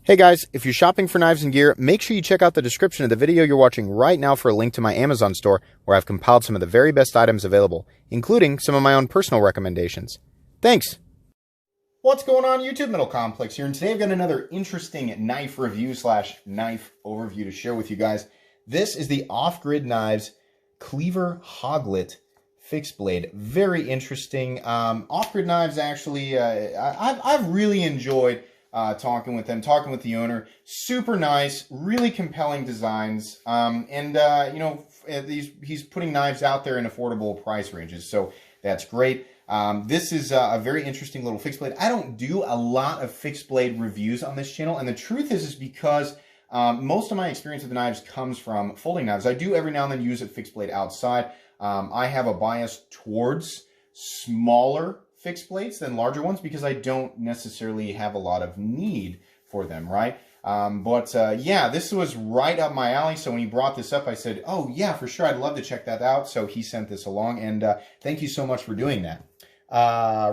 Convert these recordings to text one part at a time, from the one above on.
Hey guys, if you're shopping for knives and gear, make sure you check out the description of the video you're watching right now for a link to my Amazon store where I've compiled some of the very best items available, including some of my own personal recommendations. Thanks! What's going on YouTube? Metal Complex here, and today I've got another interesting knife review slash knife overview to share with you guys. This is the Off-Grid Knives Cleaver Hoglet fixed blade. Very interesting. Off-Grid Knives actually, I've really enjoyed talking with them, talking with the owner. Super nice, really compelling designs, you know, he's putting knives out there in affordable price ranges, so that's great. This is a very interesting little fixed blade. I don't do a lot of fixed blade reviews on this channel, and the truth is because most of my experience with the knives comes from folding knives. I do every now and then use a fixed blade outside. I have a bias towards smaller fixed blades than larger ones because I don't necessarily have a lot of need for them, right? Yeah, this was right up my alley. So when he brought this up, I said, oh yeah, for sure, I'd love to check that out. So he sent this along, and thank you so much for doing that.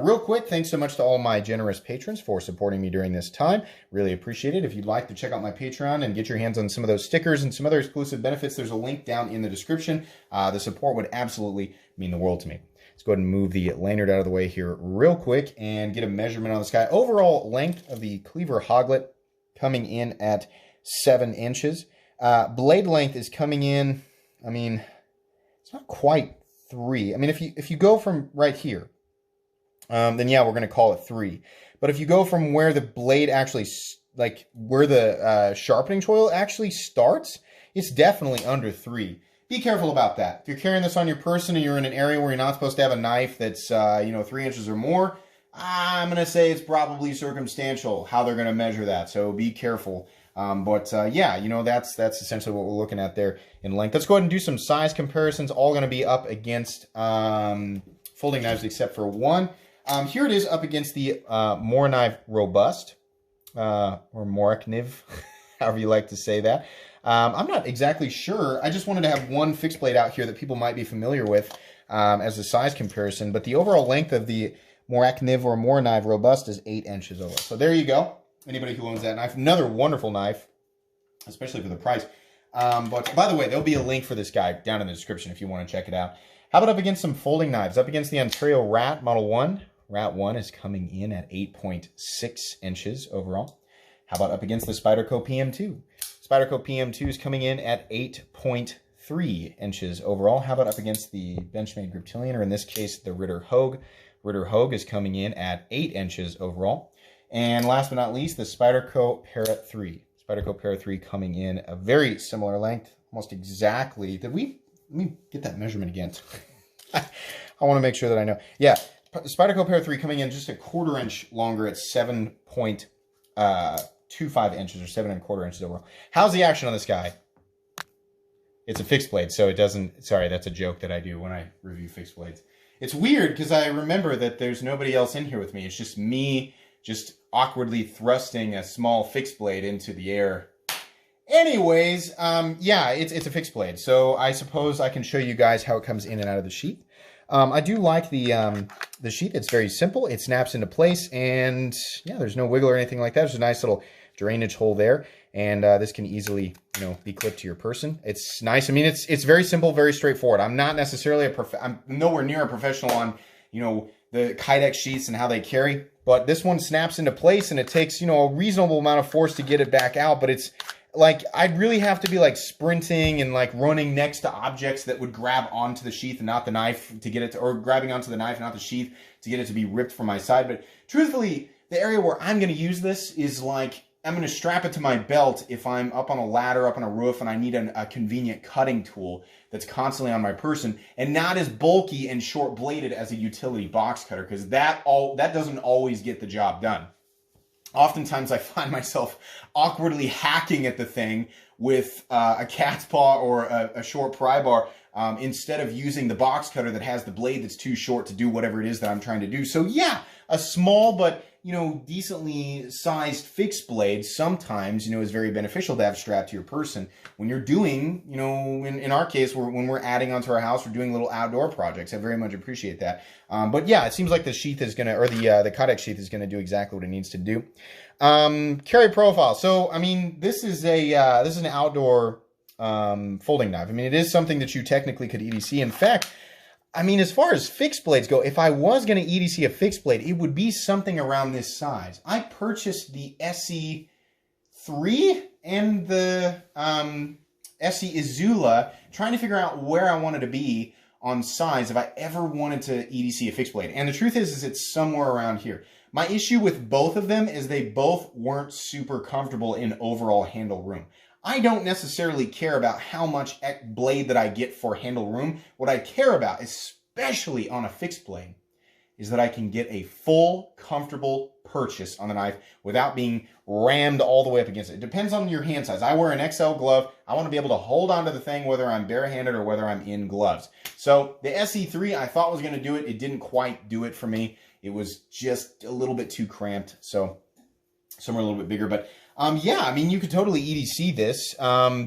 Real quick, thanks so much to all my generous patrons for supporting me during this time. Really appreciate it. If you'd like to check out my Patreon and get your hands on some of those stickers and some other exclusive benefits, there's a link down in the description. The support would absolutely mean the world to me. Let's go ahead and move the lanyard out of the way here real quick and get a measurement on this guy. Overall length of the Cleaver Hoglet coming in at 7 inches. Blade length is coming in, I mean, it's not quite 3. I mean, if you go from right here, then yeah, we're going to call it 3. But if you go from where the blade actually, like where the sharpening choil actually starts, it's definitely under 3. Be careful about that. If you're carrying this on your person and you're in an area where you're not supposed to have a knife that's, you know, 3 inches or more, I'm going to say it's probably circumstantial how they're going to measure that. So be careful. Yeah, you know, that's essentially what we're looking at there in length. Let's go ahead and do some size comparisons. All going to be up against folding knives except for one. Here it is up against the More Knife Robust, or Morakniv, however you like to say that. I'm not exactly sure. I just wanted to have one fixed blade out here that people might be familiar with as a size comparison. But the overall length of the Morakniv or More Knife Robust is 8 inches over. So there you go. Anybody who owns that knife, another wonderful knife, especially for the price. But by the way, there'll be a link for this guy down in the description if you want to check it out. How about up against some folding knives? Up against the Ontario Rat Model 1. Rat 1 is coming in at 8.6 inches overall. How about up against the Spyderco PM2? Spyderco PM2 is coming in at 8.3 inches overall. How about up against the Benchmade Griptilian, or in this case, the Ritter Hogue? Ritter Hogue is coming in at 8 inches overall. And last but not least, the Spyderco Para 3. Spyderco Para 3 coming in a very similar length, almost exactly. Let me get that measurement again. I want to make sure that I know. Yeah, Spyderco Para 3 coming in just a 1/4 inch longer at 7.25 inches, or 7.25 inches overall. How's the action on this guy? It's a fixed blade, so it doesn't, sorry, that's a joke that I do when I review fixed blades. It's weird because I remember that there's nobody else in here with me. It's just me just awkwardly thrusting a small fixed blade into the air. Anyways, yeah, it's a fixed blade, so I suppose I can show you guys how it comes in and out of the sheath. I do like the sheath. It's very simple. It snaps into place, and yeah, there's no wiggle or anything like that. There's a nice little drainage hole there, and this can easily, you know, be clipped to your person. It's nice. I mean, it's very simple, very straightforward. I'm not necessarily I'm nowhere near a professional on, you know, the Kydex sheaths and how they carry, but this one snaps into place, and it takes, you know, a reasonable amount of force to get it back out, but it's like, I'd really have to be like sprinting and like running next to objects that would grab onto the sheath and not the knife to get it to, or grabbing onto the knife and not the sheath to get it to be ripped from my side. But truthfully, the area where I'm going to use this is like, I'm going to strap it to my belt if I'm up on a ladder, up on a roof, and I need a convenient cutting tool that's constantly on my person and not as bulky and short bladed as a utility box cutter, because that doesn't always get the job done. Oftentimes I find myself awkwardly hacking at the thing with a cat's paw or a short pry bar instead of using the box cutter that has the blade that's too short to do whatever it is that I'm trying to do. So yeah, a small but, you know, decently sized fixed blade sometimes, you know, is very beneficial to have strapped to your person when you're doing, you know, in our case, when we're adding onto our house, we're doing little outdoor projects. I very much appreciate that. But yeah, it seems like the sheath is going to, or the Kydex sheath is going to do exactly what it needs to do. Carry profile. So, I mean, this is an outdoor folding knife. I mean, it is something that you technically could EDC. In fact, I mean, as far as fixed blades go, if I was going to EDC a fixed blade, it would be something around this size. I purchased the SE3 and the SE Izula, trying to figure out where I wanted to be on size if I ever wanted to EDC a fixed blade. And the truth is it's somewhere around here. My issue with both of them is they both weren't super comfortable in overall handle room. I don't necessarily care about how much blade that I get for handle room. What I care about, especially on a fixed blade, is that I can get a full, comfortable purchase on the knife without being rammed all the way up against it. It depends on your hand size. I wear an XL glove. I want to be able to hold onto the thing whether I'm barehanded or whether I'm in gloves. So the SE3 I thought was going to do it. It didn't quite do it for me. It was just a little bit too cramped. So somewhere a little bit bigger. But yeah, I mean, you could totally EDC this.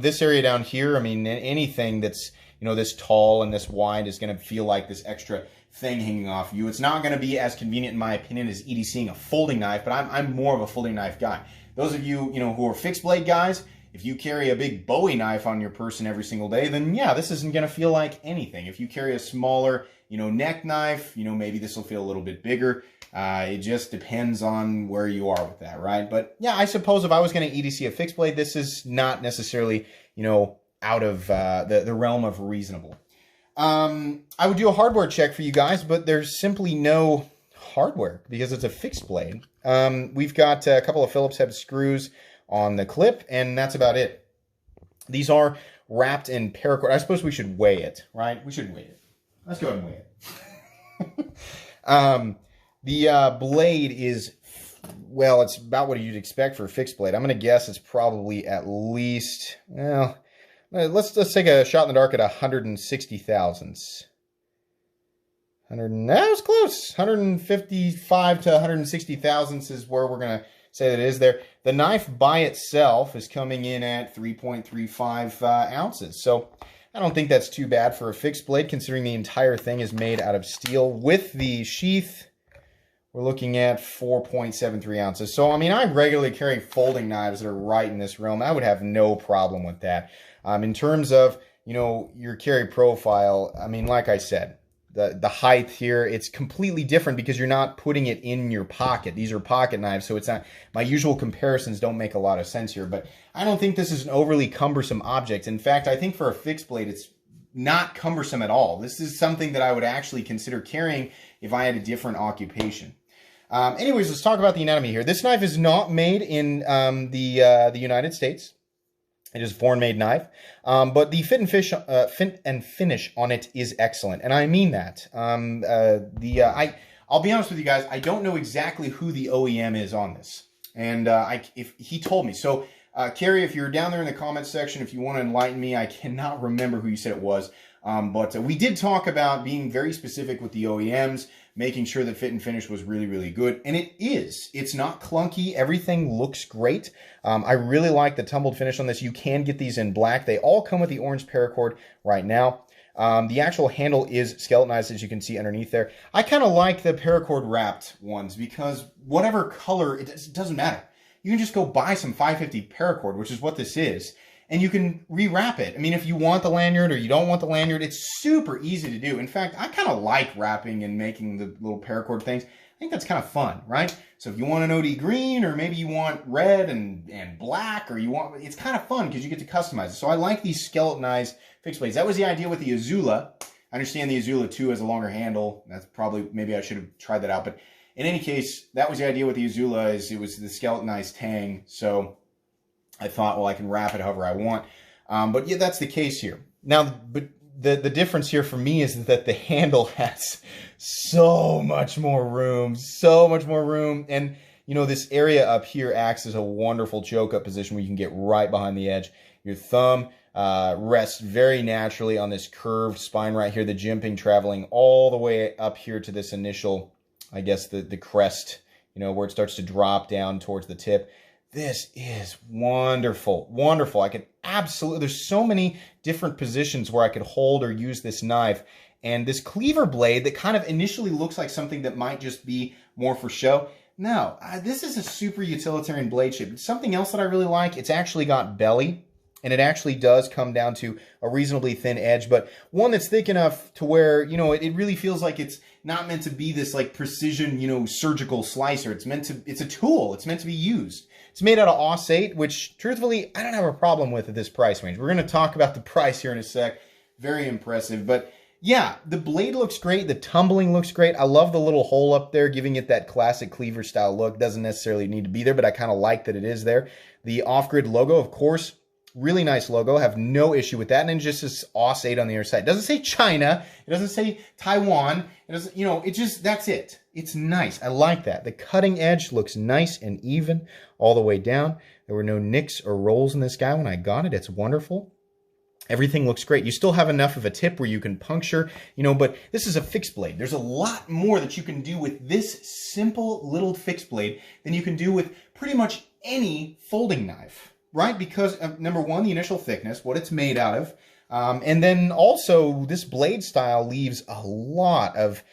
This area down here, I mean, anything that's, you know, this tall and this wide is going to feel like this extra thing hanging off you. It's not going to be as convenient, in my opinion, as EDCing a folding knife, but I'm more of a folding knife guy. Those of you, you know, who are fixed blade guys, if you carry a big Bowie knife on your person every single day, then yeah, this isn't going to feel like anything. If you carry a smaller, you know, neck knife, you know, maybe this will feel a little bit bigger. It just depends on where you are with that, right? But yeah, I suppose if I was going to EDC a fixed blade, this is not necessarily, you know, out of the realm of reasonable. I would do a hardware check for you guys, but there's simply no hardware because it's a fixed blade. We've got a couple of Phillips head screws on the clip, and that's about it. These are wrapped in paracord. I suppose we should weigh it, right? We should weigh it. Let's go ahead and weigh it. The blade is, well, it's about what you'd expect for a fixed blade. I'm going to guess it's probably at least, well, let's take a shot in the dark at 160 thousandths. That was close. 155 to 160 thousandths is where we're going to say that it is there. The knife by itself is coming in at 3.35 ounces. So I don't think that's too bad for a fixed blade, considering the entire thing is made out of steel. With the sheath, we're looking at 4.73 ounces. So, I mean, I regularly carry folding knives that are right in this realm. I would have no problem with that. In terms of, you know, your carry profile, I mean, like I said, the height here, it's completely different because you're not putting it in your pocket. These are pocket knives, so it's not, my usual comparisons don't make a lot of sense here, but I don't think this is an overly cumbersome object. In fact, I think for a fixed blade, it's not cumbersome at all. This is something that I would actually consider carrying if I had a different occupation. Anyways, let's talk about the anatomy here. This knife is not made in the United States. It is a foreign-made knife, but the fit and finish on it is excellent, and I mean that. I'll be honest with you guys, I don't know exactly who the OEM is on this, and if he told me. So, Carrie, if you're down there in the comments section, if you want to enlighten me, I cannot remember who you said it was, but we did talk about being very specific with the OEMs, making sure that fit and finish was really, really good. And it is. It's not clunky. Everything looks great. I really like the tumbled finish on this. You can get these in black. They all come with the orange paracord right now. The actual handle is skeletonized, as you can see underneath there. I kind of like the paracord wrapped ones because whatever color, it doesn't matter. You can just go buy some 550 paracord, which is what this is, and you can rewrap it. I mean, if you want the lanyard or you don't want the lanyard, it's super easy to do. In fact, I kind of like wrapping and making the little paracord things. I think that's kind of fun, right? So if you want an OD green, or maybe you want red and black, or you want, it's kind of fun because you get to customize it. So I like these skeletonized fixed blades. That was the idea with the Izula. I understand the Izula 2 has a longer handle. That's probably, maybe I should have tried that out. But in any case, that was the idea with the Izula, is it was the skeletonized tang. So I thought, well, I can wrap it however I want. But yeah, that's the case here. Now, but the difference here for me is that the handle has so much more room. And, you know, this area up here acts as a wonderful choke-up position where you can get right behind the edge. Your thumb rests very naturally on this curved spine right here, the jimping traveling all the way up here to this initial, I guess, the crest, you know, where it starts to drop down towards the tip. This is wonderful, wonderful. I could absolutely, there's so many different positions where I could hold or use this knife. And this cleaver blade that kind of initially looks like something that might just be more for show, No, this is a super utilitarian blade shape. Something else that I really like, it's actually got belly, and it actually does come down to a reasonably thin edge, but one that's thick enough to where, you know, it really feels like it's not meant to be this like precision, you know, surgical slicer. It's a tool. It's meant to be used. It's made out of Aus-8, which truthfully, I don't have a problem with at this price range. We're going to talk about the price here in a sec. Very impressive, but yeah, the blade looks great. The tumbling looks great. I love the little hole up there, giving it that classic Cleaver style look. Doesn't necessarily need to be there, but I kind of like that it is there. The off-grid logo, of course, really nice logo. Have no issue with that. And then just this Aus-8 on the other side. It doesn't say China. It doesn't say Taiwan. It doesn't, you know, it just, that's it. It's nice. I like that. The cutting edge looks nice and even all the way down. There were no nicks or rolls in this guy when I got it. It's wonderful. Everything looks great. You still have enough of a tip where you can puncture, you know, but this is a fixed blade. There's a lot more that you can do with this simple little fixed blade than you can do with pretty much any folding knife, right? Because number one, the initial thickness, what it's made out of, and then also this blade style leaves a lot of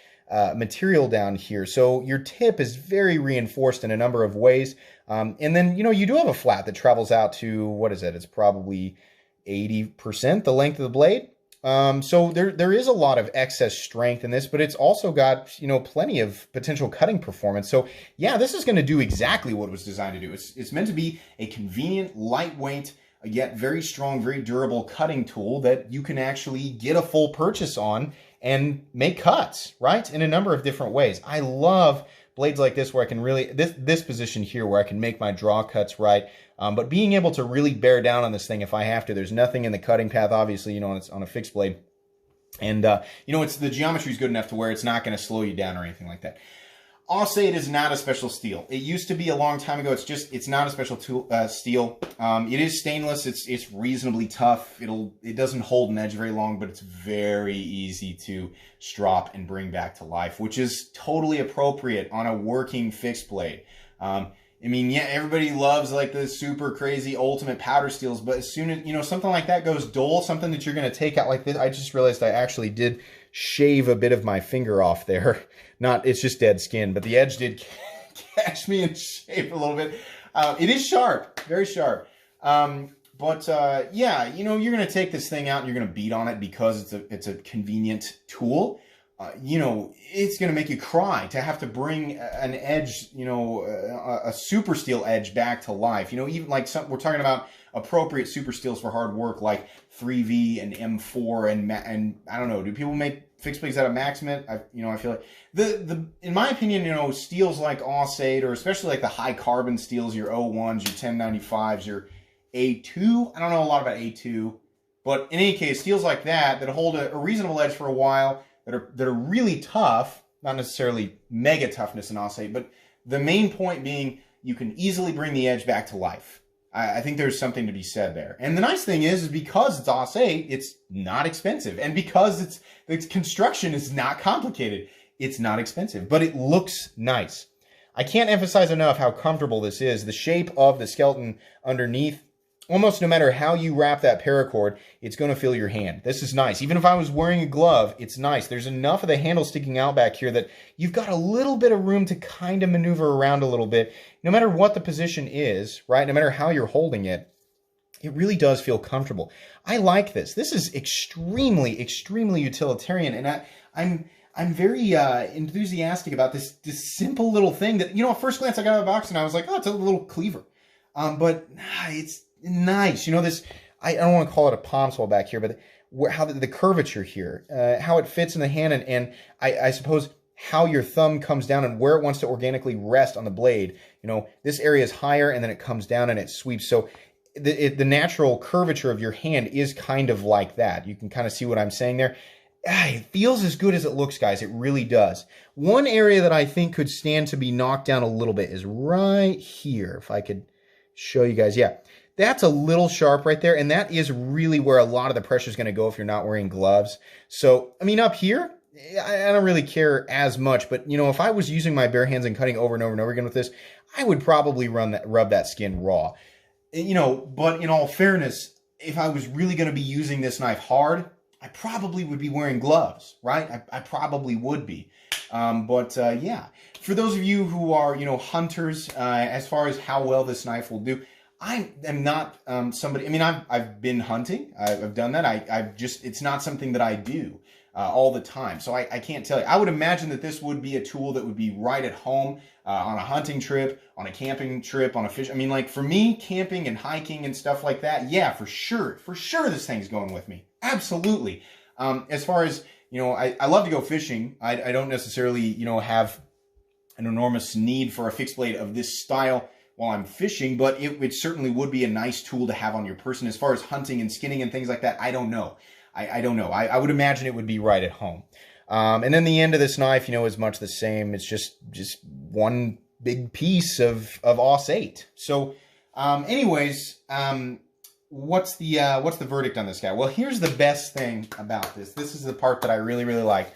material down here. So your tip is very reinforced in a number of ways. And then, you know, you do have a flat that travels out to, what is it? It's probably 80% the length of the blade. So there is a lot of excess strength in this, but it's also got, you know, plenty of potential cutting performance. So yeah, this is going to do exactly what it was designed to do. It's meant to be a convenient, lightweight, yet very strong, very durable cutting tool that you can actually get a full purchase on and make cuts, right? In a number of different ways. I love blades like this where I can really, this position here where I can make my draw cuts right. But being able to really bear down on this thing if I have to, there's nothing in the cutting path, obviously, you know, it's on a fixed blade. And, you know, the geometry is good enough to where it's not going to slow you down or anything like that. Aus-8 is not a special steel. It used to be a long time ago. It's not a special steel. It is stainless. It's reasonably tough. It doesn't hold an edge very long, but it's very easy to strop and bring back to life, which is totally appropriate on a working fixed blade. I mean, yeah, everybody loves like the super crazy ultimate powder steels, but as soon as, you know, something like that goes dull, something that you're going to take out like this, I just realized I actually did shave a bit of my finger off there. It's just dead skin, but the edge did catch me and shave a little bit. It is sharp, very sharp. Yeah, you know, you're going to take this thing out and you're going to beat on it because it's a convenient tool. You know, it's going to make you cry to have to bring an edge, you know, a super steel edge back to life. You know, even like we're talking about appropriate super steels for hard work like 3V and M4 and I don't know, do people make fixed blades out of Maximate? I feel like in my opinion, you know, steels like Aus-8 or especially like the high carbon steels, your O1s, your 1095s, your A2. I don't know a lot about A2, but in any case, steels like that hold a reasonable edge for a while, that are really tough, not necessarily mega toughness in Aus-8, but the main point being you can easily bring the edge back to life. I think there's something to be said there. And the nice thing is because it's Aus-8, it's not expensive. And because its construction is not complicated, it's not expensive, but it looks nice. I can't emphasize enough how comfortable this is. The shape of the skeleton underneath, almost no matter how you wrap that paracord, it's going to feel your hand. This is nice. Even if I was wearing a glove, it's nice. There's enough of the handle sticking out back here that you've got a little bit of room to kind of maneuver around a little bit. No matter what the position is, right? No matter how you're holding it, it really does feel comfortable. I like this. This is extremely, extremely utilitarian, and I'm very enthusiastic about this simple little thing that, you know, at first glance I got out of the box and I was like, oh, it's a little cleaver. But it's nice. You know, this, I don't want to call it a palm swell back here, but how the curvature here, how it fits in the hand, and I suppose how your thumb comes down and where it wants to organically rest on the blade. You know, this area is higher and then it comes down and it sweeps. So the natural curvature of your hand is kind of like that. You can kind of see what I'm saying there. It feels as good as it looks, guys. It really does. One area that I think could stand to be knocked down a little bit is right here. If I could show you guys. Yeah, that's a little sharp right there. And that is really where a lot of the pressure is going to go if you're not wearing gloves. So, I mean, up here, I don't really care as much. But, you know, if I was using my bare hands and cutting over and over and over again with this, I would probably rub that skin raw. You know, but in all fairness, if I was really going to be using this knife hard, I probably would be wearing gloves, right? I probably would be. Yeah, for those of you who are, hunters, as far as how well this knife will do, I am not somebody. I mean, I've been hunting. I've done that. It's not something that I do all the time. So I can't tell you. I would imagine that this would be a tool that would be right at home on a hunting trip, on a camping trip, on a fish. I mean, like for me, camping and hiking and stuff like that. Yeah, for sure, this thing's going with me. Absolutely. As far as I love to go fishing. I don't necessarily have an enormous need for a fixed blade of this style while I'm fishing, but it certainly would be a nice tool to have on your person. As far as hunting and skinning and things like that, I don't know. I don't know. I would imagine it would be right at home. And then the end of this knife, is much the same. It's just one big piece of Aus 8. So, anyways, what's the verdict on this guy? Well, here's the best thing about this. This is the part that I really, really like.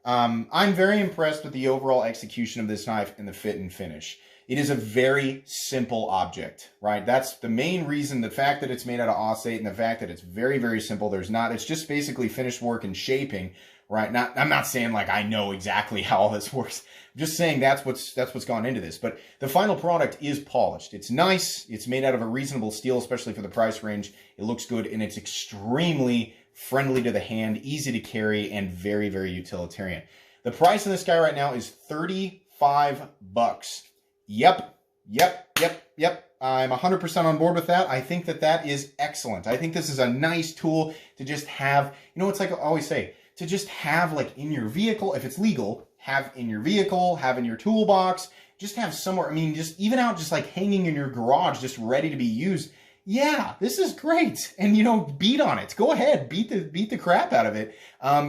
I'm very impressed with the overall execution of this knife and the fit and finish. It is a very simple object, right? That's the main reason, the fact that it's made out of Aus 8 and the fact that it's very, very simple. It's just basically finished work and shaping, right? I'm not saying like I know exactly how all this works. I'm just saying that's what's gone into this. But the final product is polished. It's nice. It's made out of a reasonable steel, especially for the price range. It looks good, and it's extremely friendly to the hand, easy to carry, and very, very utilitarian. The price of this guy right now is $35. Yep. I'm 100% on board with that. I think that is excellent. I think this is a nice tool to just have, it's like I always say, to just have like in your vehicle, if it's legal, have in your vehicle, have in your toolbox, just have somewhere, I mean, just even out, just like hanging in your garage, just ready to be used. Yeah, this is great. And, beat on it. Go ahead, beat the crap out of it.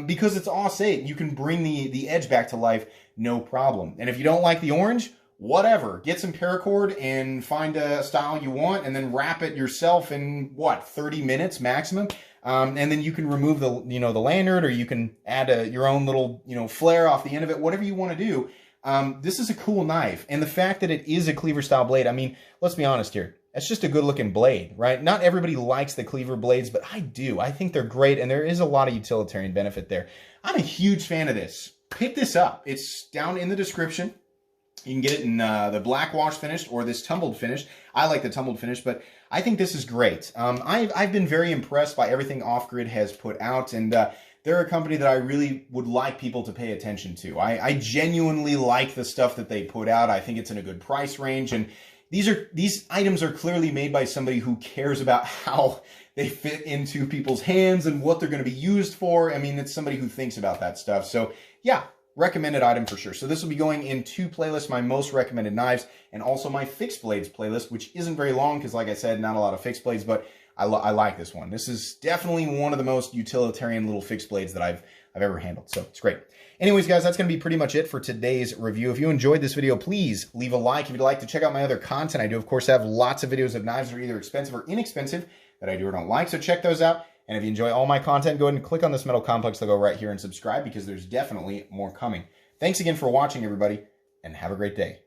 Because it's Aus 8, you can bring the edge back to life, no problem. And if you don't like the orange, whatever, get some paracord and find a style you want and then wrap it yourself in 30 minutes maximum. And then you can remove the lanyard, or you can add your own little, flare off the end of it, whatever you want to do. This is a cool knife. And the fact that it is a cleaver style blade, I mean, let's be honest here. It's just a good looking blade, right? Not everybody likes the cleaver blades, but I do. I think they're great. And there is a lot of utilitarian benefit there. I'm a huge fan of this. Pick this up. It's down in the description. You can get it in the black wash finished or this tumbled finish. I like the tumbled finish, but I think this is great. I've been very impressed by everything Off Grid has put out, and they're a company that I really would like people to pay attention to. I genuinely like the stuff that they put out. I think it's in a good price range, and these items are clearly made by somebody who cares about how they fit into people's hands and what they're going to be used for. I mean, it's somebody who thinks about that stuff. So yeah, recommended item for sure. So this will be going in 2 playlists, my most recommended knives and also my fixed blades playlist, which isn't very long because, like I said, not a lot of fixed blades, but I like this one. This is definitely one of the most utilitarian little fixed blades that I've ever handled. So it's great. Anyways, guys, that's going to be pretty much it for today's review. If you enjoyed this video, please leave a like. If you'd like to check out my other content, I do, of course, have lots of videos of knives that are either expensive or inexpensive that I do or don't like. So check those out. And if you enjoy all my content, go ahead and click on this metal complex logo right here and subscribe, because there's definitely more coming. Thanks again for watching, everybody, and have a great day.